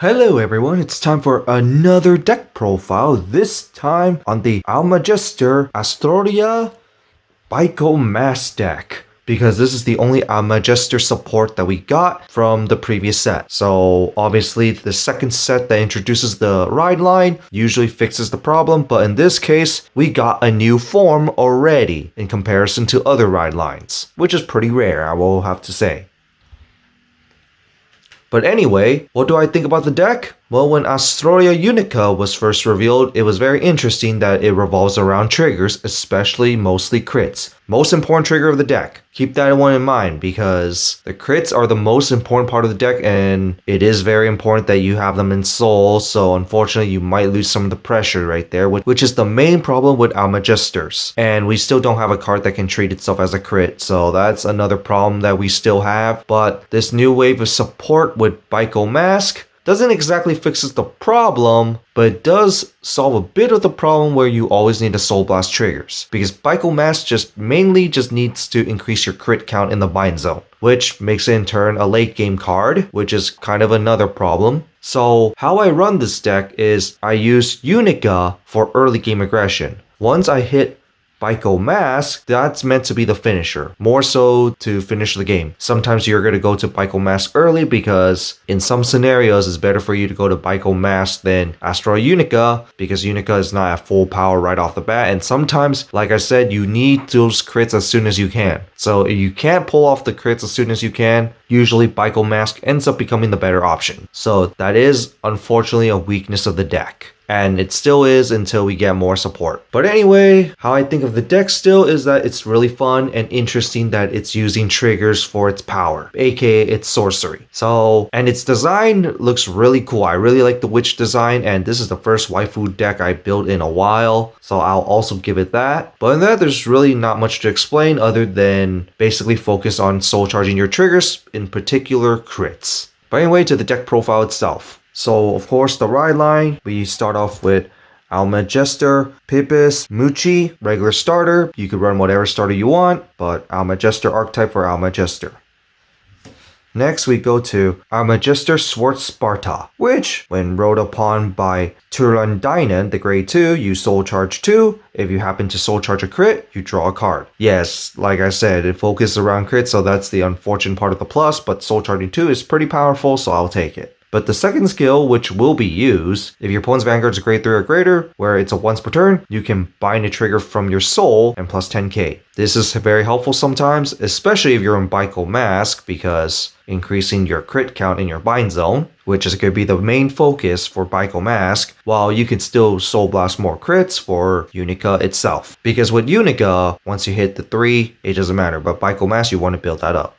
Hello everyone, it's time for another deck profile, this time on the Almajestar Astoria Bico Mass deck. Because this is the only Almajestar support that we got from the previous set. So obviously the second set that introduces the ride line usually fixes the problem, but in this case we got a new form already in comparison to other ride lines, which is pretty rare, I will have to say. But anyway, what do I think about the deck? Well, when Astoria Unica was first revealed, it was very interesting that it revolves around triggers, especially mostly crits. Most important trigger of the deck. Keep that one in mind because the crits are the most important part of the deck and it is very important that you have them in soul, so unfortunately you might lose some of the pressure right there, which is the main problem with Almajestars. And we still don't have a card that can treat itself as a crit, so that's another problem that we still have. But this new wave of support with Bico Mask doesn't exactly fixes the problem, but it does solve a bit of the problem where you always need to soulblast triggers. Because Bico Mask mainly needs to increase your crit count in the bind zone, which makes it in turn a late game card, which is kind of another problem. So how I run this deck is I use Unica for early game aggression. Once I hit Bico Mask, that's meant to be the finisher, more so to finish the game. Sometimes you're going to go to Bico Mask early because in some scenarios it's better for you to go to Bico Mask than Astoria Unica because Unica is not at full power right off the bat, and sometimes, like I said, you need those crits as soon as you can. So if you can't pull off the crits as soon as you can, usually Bico Mask ends up becoming the better option. So that is unfortunately a weakness of the deck. And it still is until we get more support. But anyway, how I think of the deck still is that it's really fun and interesting that it's using triggers for its power, aka its sorcery. So, and its design looks really cool. I really like the witch design, and this is the first waifu deck I built in a while, so I'll also give it that. But in that, there's really not much to explain other than basically focus on soul charging your triggers, in particular crits. But anyway, to the deck profile itself. So, of course, the ride line, we start off with Almajestar, Pipis, Muchi, regular starter. You could run whatever starter you want, but Almajestar archetype for Almajestar. Next, we go to Almajestar Swartz Sparta, which, when rode upon by Turlandinen, the grade 2, you soul charge 2. If you happen to soul charge a crit, you draw a card. Yes, like I said, it focuses around crit, so that's the unfortunate part of the plus, but soul charging 2 is pretty powerful, so I'll take it. But the second skill, which will be used, if your opponent's Vanguard is grade 3 or greater, where it's a once per turn, you can bind a trigger from your soul and plus 10k. This is very helpful sometimes, especially if you're in Bico Mask, because increasing your crit count in your bind zone, which is going to be the main focus for Bico Mask, while you can still soul blast more crits for Unica itself. Because with Unica, once you hit the 3, it doesn't matter, but Bico Mask, you want to build that up.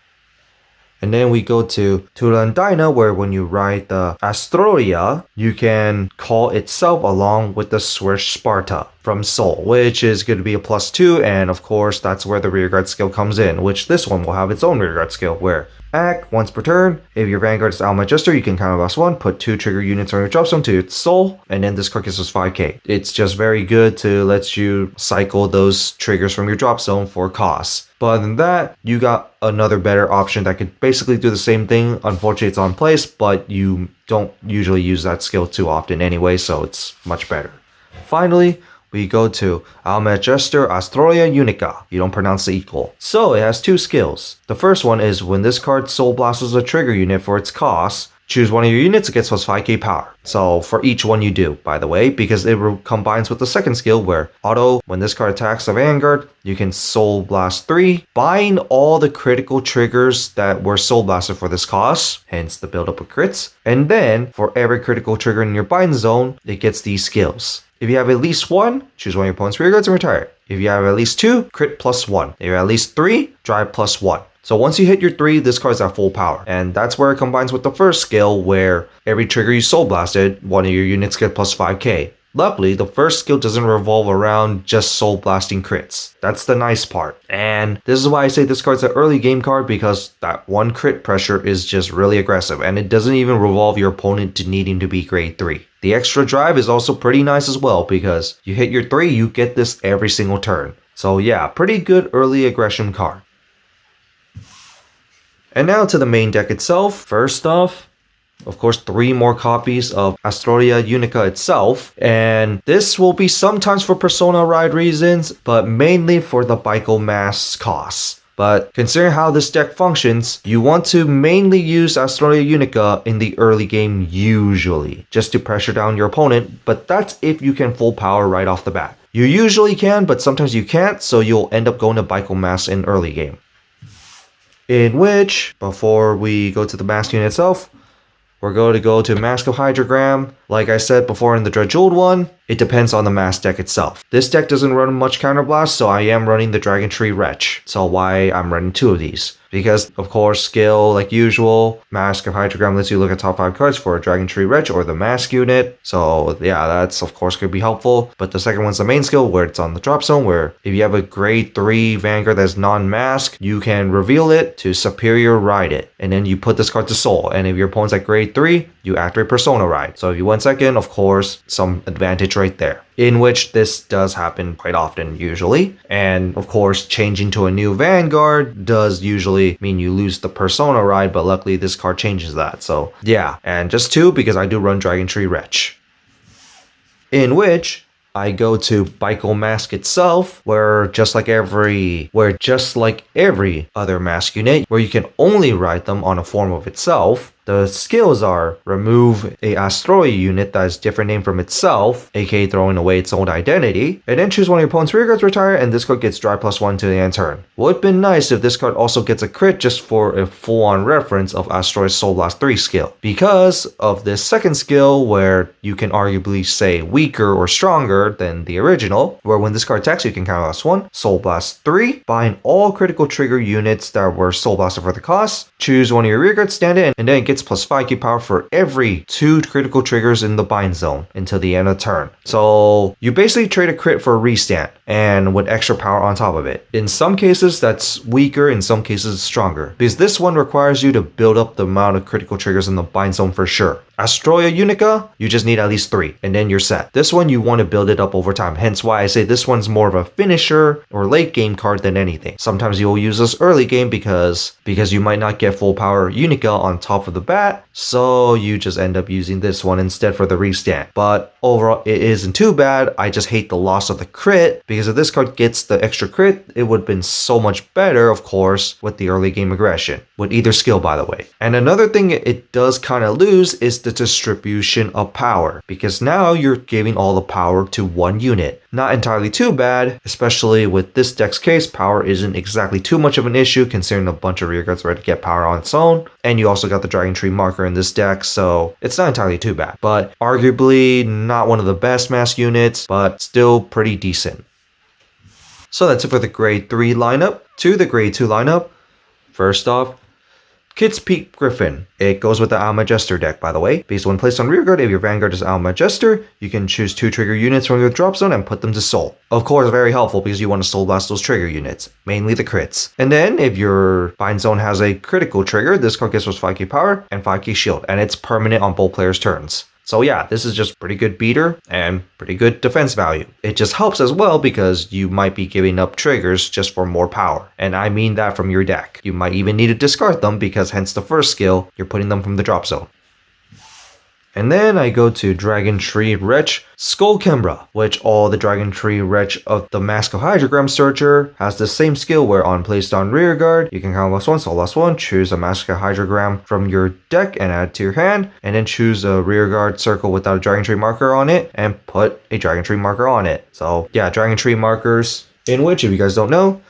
And then we go to Turlandina, where when you ride the Astoria, you can call itself along with the Swartz Sparta from Soul, which is going to be a +2, and of course that's where the rearguard skill comes in, which this one will have its own rearguard skill, where act once per turn. If your Vanguard is Almajestars, you can counterblast 1, put 2 trigger units on your drop zone to its soul, and then this card gives us 5k. It's just very good to let you cycle those triggers from your drop zone for costs. But other than that, you got another better option that could basically do the same thing. Unfortunately, it's on place, but you don't usually use that skill too often anyway, so it's much better. Finally, we go to Almajestar Astoria Unica. You don't pronounce the equal. So it has 2 skills. The first one is when this card soul blasts a trigger unit for its cost, choose one of your units, it gets plus 5k power. So for each one you do, by the way, because it combines with the second skill where when this card attacks the Vanguard, you can soul blast 3, bind all the critical triggers that were soul blasted for this cost, hence the buildup of crits. And then for every critical trigger in your bind zone, it gets these skills. If you have at least 1, choose one of your opponent's rearguards and retire. If you have at least 2, crit +1. If you have at least 3, drive +1. So once you hit your 3, this card's at full power. And that's where it combines with the first skill where every trigger you soul blasted, one of your units get plus 5k. Luckily, the first skill doesn't revolve around just soul blasting crits. That's the nice part. And this is why I say this card's an early game card, because that one crit pressure is just really aggressive and it doesn't even revolve your opponent to needing to be grade 3. The extra drive is also pretty nice as well, because you hit your 3, you get this every single turn. So yeah, pretty good early aggression card. And now to the main deck itself. First off, of course, 3 more copies of Astoria Unica itself, and this will be sometimes for Persona Ride reasons, but mainly for the Bico mass costs. But considering how this deck functions, you want to mainly use Astoria Unica in the early game usually, just to pressure down your opponent, but that's if you can full power right off the bat. You usually can, but sometimes you can't, so you'll end up going to Bico mass in early game. In which, before we go to the mask unit itself, we're going to go to Masco Hydrogram. Like I said before in the Dredged one, it depends on the mask deck itself. This deck doesn't run much counterblast, so I am running the Dragon Tree Wretch. So why I'm running 2 of these. Because, of course, skill, like usual, Mask of Hydrogram lets you look at top 5 cards for a Dragon Tree Wretch or the mask unit. So, yeah, that's, of course, going to be helpful. But the second one's the main skill, where it's on the drop zone, where if you have a grade 3 Vanguard that's non-mask, you can reveal it to Superior Ride it. And then you put this card to Soul. And if your opponent's at grade 3, you activate Persona Ride. So if you went second, of course, some advantage right there. In which this does happen quite often usually. And of course, changing to a new Vanguard does usually mean you lose the Persona Ride, but luckily this card changes that. So yeah, and just 2 because I do run Dragon Tree Wretch. In which I go to Bico Mask itself, where just like every other mask unit, where you can only ride them on a form of itself, the skills are remove a Astoria unit that is different name from itself, aka throwing away its own identity, and then choose one of your opponent's rear guards retire, and this card gets dry +1 to the end turn. Would have been nice if this card also gets a crit just for a full-on reference of Astoria's soulblast 3 skill. Because of this second skill, where you can arguably say weaker or stronger than the original, where when this card attacks you can counterblast 1, soulblast 3, bind all critical trigger units that were soulblasted for the cost, choose one of your rear guards, stand in, and then it gets +5 key power for every 2 critical triggers in the bind zone until the end of turn. So you basically trade a crit for a restand, and with extra power on top of it. In some cases that's weaker, in some cases stronger, because this one requires you to build up the amount of critical triggers in the bind zone for sure. Astoria Unica, you just need at least 3, and then you're set. This one you want to build it up over time, hence why I say this one's more of a finisher or late game card than anything. Sometimes you'll use this early game because you might not get full power Unica on top of the bat, so you just end up using this one instead for the restand. But overall, it isn't too bad. I just hate the loss of the crit, because if this card gets the extra crit, it would have been so much better, of course, with the early game aggression, with either skill, by the way. And another thing it does kind of lose is the distribution of power, because now you're giving all the power to one unit. Not entirely too bad, especially with this deck's case. Power isn't exactly too much of an issue considering a bunch of rear guards ready to get power on its own, and you also got the Dragon Tree marker in this deck, so it's not entirely too bad. But arguably not one of the best mask units, but still pretty decent. So that's it for the grade 3 lineup. To the grade 2 lineup, first off, Kit's Peak Griffin. It goes with the Almajestar deck, by the way. Because when placed on rearguard, if your Vanguard is Almajestar, you can choose 2 trigger units from your drop zone and put them to Soul. Of course, very helpful because you want to Soul Blast those trigger units, mainly the crits. And then, if your bind zone has a critical trigger, this card gets us 5k power and 5k shield, and it's permanent on both players' turns. So yeah, this is just pretty good beater and pretty good defense value. It just helps as well because you might be giving up triggers just for more power. And I mean that from your deck. You might even need to discard them because hence the first skill, you're putting them from the drop zone. And then I go to Dragon Tree Wretch Skullcambra, which all the Dragon Tree Wretch of the Masco Hydrogram Searcher has the same skill where on placed on rearguard, you can count +1, so +1, choose a Masco Hydrogram from your deck and add to your hand, and then choose a rearguard circle without a Dragon Tree marker on it and put a Dragon Tree marker on it. So yeah, Dragon Tree markers, in which if you guys don't know,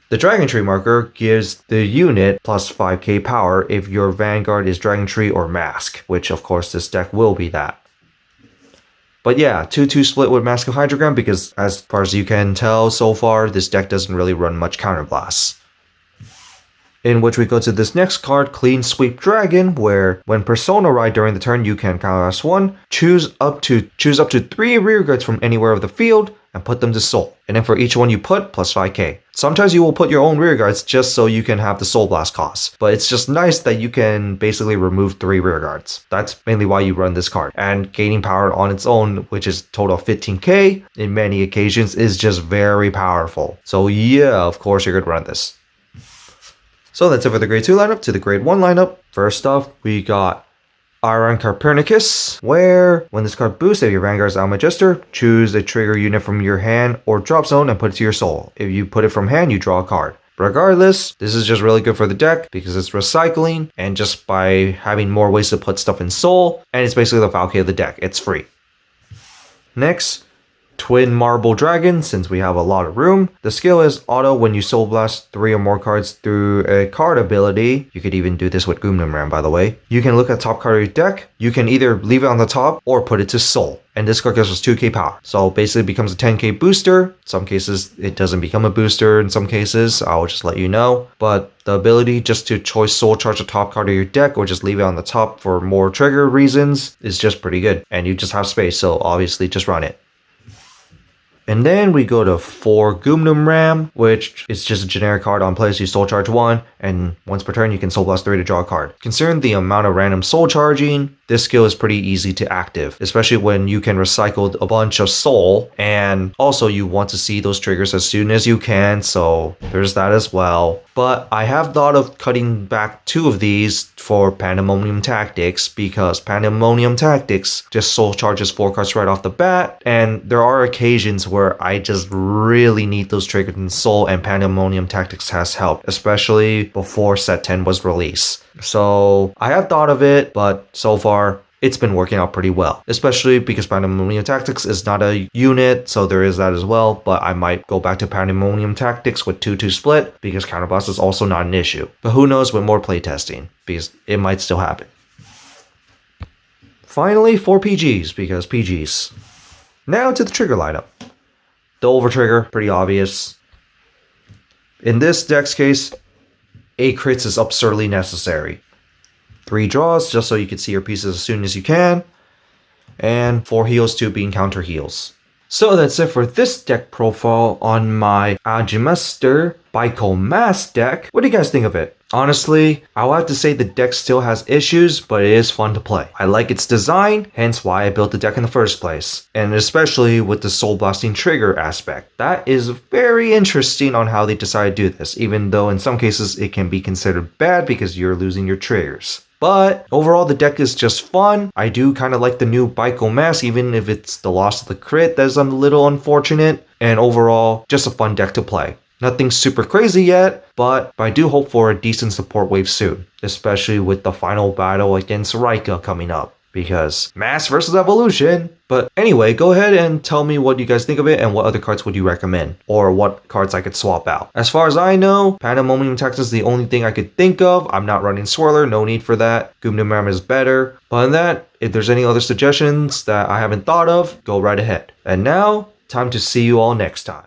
the Dragon Tree marker gives the unit plus 5k power if your Vanguard is Dragon Tree or Mask, which of course this deck will be that. But yeah, 2-2 split with Masco Hydrogram because as far as you can tell so far, this deck doesn't really run much counterblasts. In which we go to this next card, Clean Sweep Dragon, where when Persona Ride during the turn, you can counterblast 1, choose up to 3 rearguards from anywhere of the field, and put them to Soul. And then for each one you put, plus 5k. Sometimes you will put your own rearguards just so you can have the Soul Blast cost. But it's just nice that you can basically remove 3 rearguards. That's mainly why you run this card. And gaining power on its own, which is total of 15k, in many occasions is just very powerful. So yeah, of course you're going to run this. So that's it for the grade 2 lineup. To the grade 1 lineup, first off, we got Iron Copernicus, where when this card boosts, if your Vanguard is Almajestar, choose a trigger unit from your hand or drop zone and put it to your soul. If you put it from hand, you draw a card. Regardless, this is just really good for the deck because it's recycling and just by having more ways to put stuff in soul, and it's basically the Valkyrie of the deck. It's free. Next, Twin Marble Dragon, since we have a lot of room. The skill is auto when you soul blast 3 or more cards through a card ability. You could even do this with Gumnum Ram, by the way. You can look at top card of your deck. You can either leave it on the top or put it to soul. And this card gives us 2k power. So basically it becomes a 10k booster. In some cases it doesn't become a booster. In some cases, I'll just let you know. But the ability just to choice soul charge the top card of your deck or just leave it on the top for more trigger reasons is just pretty good. And you just have space, so obviously just run it. And then we go to 4 Gumnum Ram, which is just a generic card on plays. You soul charge 1, and once per turn you can soul blast 3 to draw a card. Considering the amount of random soul charging, this skill is pretty easy to active, especially when you can recycle a bunch of soul, and also you want to see those triggers as soon as you can, so there's that as well. But I have thought of cutting back 2 of these for Pandemonium Tactics, because Pandemonium Tactics just soul charges 4 cards right off the bat, and there are occasions where I just really need those triggers in soul, and Pandemonium Tactics has helped, especially before set 10 was released. So I have thought of it, but so far it's been working out pretty well, especially because Pandemonium Tactics is not a unit, so there is that as well. But I might go back to Pandemonium Tactics with 2-2 split because counterblast is also not an issue. But who knows with more playtesting, because it might still happen. Finally, 4 PGs, because PGs. Now to the trigger lineup. The over trigger, pretty obvious. In this deck's case, 8 crits is absurdly necessary. 3 draws, just so you can see your pieces as soon as you can. And 4 heals, 2 being counter heals. So that's it for this deck profile on my Almajestar Bico Mask deck. What do you guys think of it? Honestly, I'll have to say the deck still has issues, but it is fun to play. I like its design, hence why I built the deck in the first place. And especially with the soul blasting trigger aspect. That is very interesting on how they decide to do this, even though in some cases it can be considered bad because you're losing your triggers. But overall, the deck is just fun. I do kind of like the new Bico Mask, even if it's the loss of the crit that's a little unfortunate. And overall, just a fun deck to play. Nothing super crazy yet, but I do hope for a decent support wave soon, especially with the final battle against Rika coming up, because Mass versus Evolution. But anyway, go ahead and tell me what you guys think of it and what other cards would you recommend, or what cards I could swap out. As far as I know, Pandemonium Tactics is the only thing I could think of. I'm not running Swirler, no need for that. Gumnum Ram is better. Other than that, if there's any other suggestions that I haven't thought of, go right ahead. And now, time to see you all next time.